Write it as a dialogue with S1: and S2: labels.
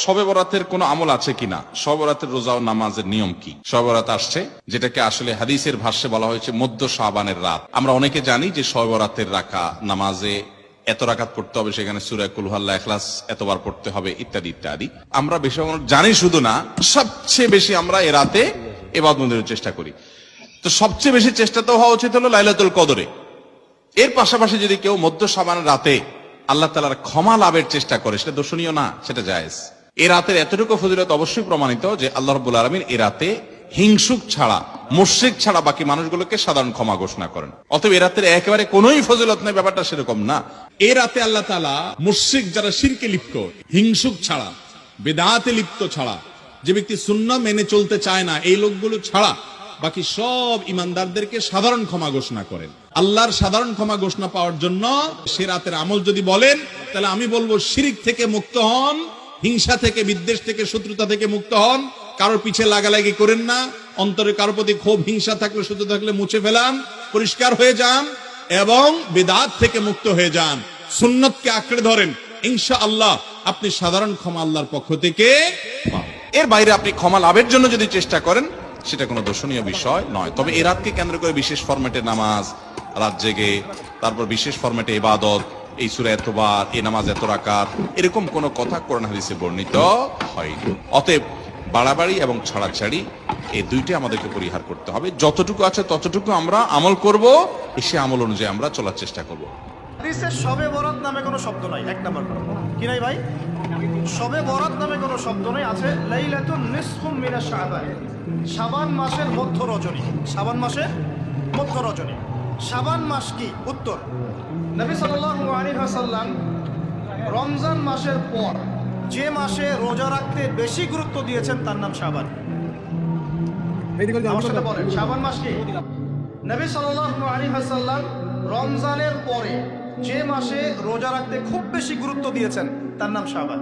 S1: শবে বরাতের কোনো আমল আছে কিনা, শবে বরাতের রোজা ও নামাজের নিয়ম কি? শবে বরাত আসছে, যেটাকে আসলে হাদিসের ভাষ্যে বলা হয়েছে মধ্য শাবানের রাত। আমরা অনেকে জানি যে শবে বরাতের নামাজে এত রাকাত পড়তে হবে, সেখানে সূরা কুল হুয়াল্লাহ, ইখলাস এতবার পড়তে হবে, ইত্যাদি ইত্যাদি। আমরা বেশি জানি শুধু না, সবচেয়ে বেশি আমরা এ রাতে ইবাদত বন্দেগীর চেষ্টা করি। তো সবচেয়ে বেশি চেষ্টা তো হওয়া উচিত হলো লাইলাতুল কদরে। এর পাশাপাশি যদি কেউ মধ্য শাবানের রাতে আল্লাহ তাআলার ক্ষমা লাভের চেষ্টা করে, সেটা দর্শনীয় না, সেটা জায়েজ। এ রাতের এতটুকু ফজিলত অবশ্যই প্রমাণিত যে আল্লাহ রাব্বুল আলামিন এ রাতে হিংসুক ছাড়া, মুশরিক ছাড়া বাকি মানুষগুলোকে সাধারণ ক্ষমা ঘোষণা করেন। অতএব এ রাতের একেবারে কোনোই ফজিলত নেই, ব্যাপারটা সেরকম না। এ রাতে আল্লাহ তাআলা মুশরিক যারা শিরকে লিপ্ত, হিংসুক ছাড়া, বিদআতে লিপ্ত ছাড়া, যে ব্যক্তি সুন্নাহ মেনে চলতে চায় না, এই লোকগুলো ছাড়া বাকি সব ইমানদারদেরকে সাধারণ ক্ষমা ঘোষণা করেন। আল্লাহর সাধারণ ক্ষমা ঘোষণা পাওয়ার জন্য সে রাতের আমল যদি বলেন, তাহলে আমি বলবো শিরক থেকে মুক্ত হন, হিংসা থেকে, বিদ্বেষ থেকে, শত্রুতা থেকে মুক্ত হন, কারোর পিছে লাগালাগি করেন না, অন্তরে কারোর প্রতি ক্ষোভ, হিংসা থাকলে, শত্রু থাকলে মুছে ফেলান, পরিষ্কার হয়ে যান এবং বিদআত থেকে মুক্ত হয়ে যান, সুন্নতকে আঁকড়ে ধরেন। ইনশাআল্লাহ আপনি সাধারণ ক্ষমা আল্লাহর পক্ষ থেকে পাবেন। এর বাইরে আপনি ক্ষমা লাভের জন্য যদি চেষ্টা করেন, সেটা কোনো দর্শনীয় বিষয় নয়। তবে এই রাতকে কেন্দ্র করে বিশেষ ফরম্যাটে নামাজ, রাত জেগে, তারপর বিশেষ ফরম্যাটে ইবাদত, এই সূরা এতবার, এই নামাজ এত রাকাত, এরকম কোনো কথা কোরআন হাদিসে বর্ণিত হয়নি। অতএব বাড়াবাড়ি এবং ছাড়াছাড়ি এই দুইটাই আমাদেরকে পরিহার করতে হবে। যতটুকু আছে ততটুকু আমরা আমল করব, সে আমল অনুযায়ী আমরা চলার চেষ্টা করব।
S2: হাদিসে শবে বরাত নামে কোনো শব্দ নাই, এক নাম্বার কি নাই ভাই? শবে বরাত নামে কোনো শব্দ নাই, আছে লাইলাতুন নিসফুম মিনা শাবান, শাবান মাসের মধ্য রজনী। শাবান মাসের মধ্য রজনী। শাবান মাস কি? উত্তর, নবী সাল্লাল্লাহু আলাইহি ওয়াসাল্লাম রমজান মাসের পর যে মাসে রোজা রাখতে বেশি গুরুত্ব দিয়েছেন তার নাম শাবান। আমার সাথে বলেন, শাবান মাস কি? নবী সাল্লাল্লাহু আলাইহি ওয়াসাল্লাম রমজানের পরে যে মাসে রোজা রাখতে খুব বেশি গুরুত্ব দিয়েছেন তার নাম শাবান।